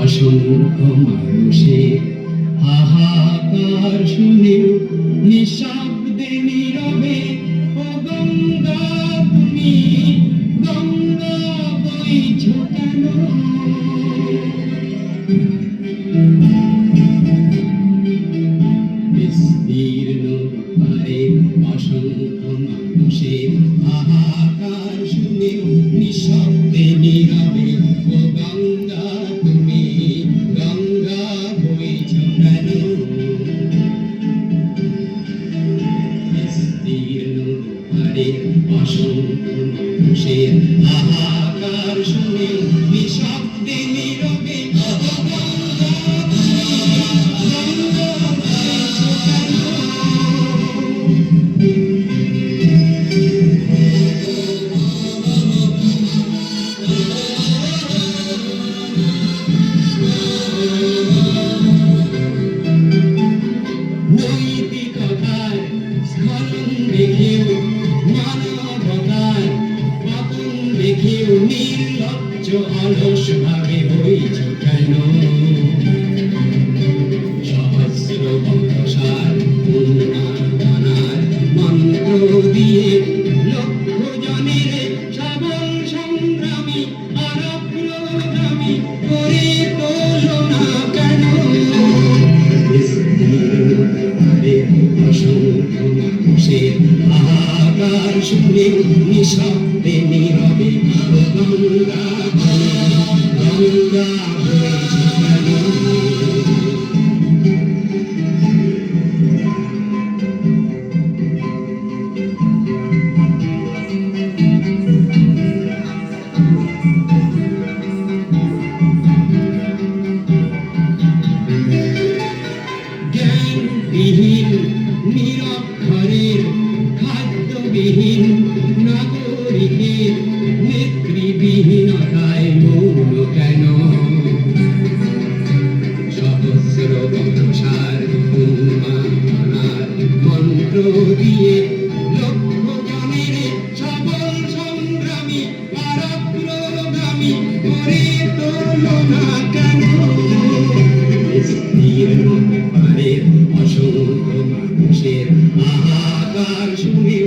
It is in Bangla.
অসংখ্য মানুষের হাহাকার শুনেও নিঃশব্দে নীরবে ও গঙ্গা তুমি গঙ্গা বইছো কেন? বিস্তীর্ণ পারে অসংখ্য মানুষের হাহাকার শুনেও নিঃশব্দে নীরবে ও গঙ্গা তুমি গঙ্গা বইছো কেন? বিস্তীর্ণ পারে অসংখ্য মানুষের হাহাকার শুনেও নিঃশব্দে নীরবে ও গঙ্গা নৈতিকতার স্মরণ দেখেও মানবতার পতন দেখেও নির্লজ্জ অলস ভাবে বইছ কেন? সহস্র বংশার উন্মাদনার মন্ত্র দিয়ে লক্ষ জনের সবল সংগ্রামী আর অগ্রগামী করে তোলো না কেন? অসংখ্য মানুষের হাহাকার শুনে নিঃশব্দে নীরবে গঙ্গা গঙ্গা বইছো কেন? জ্ঞানবিহীন নিরক্ষরের খাদ্যবিহীন নাগরিকের নেতৃবিহীনতায় মৌন কেন? সহস্র বংশার উন্মাদনার মন্ত্র দিয়ে লক্ষ জনের সবল সংগ্রামী আর অগ্রগামী করে তোলো না কেন? অসংখ্য মানুষের হাহাকার শুনে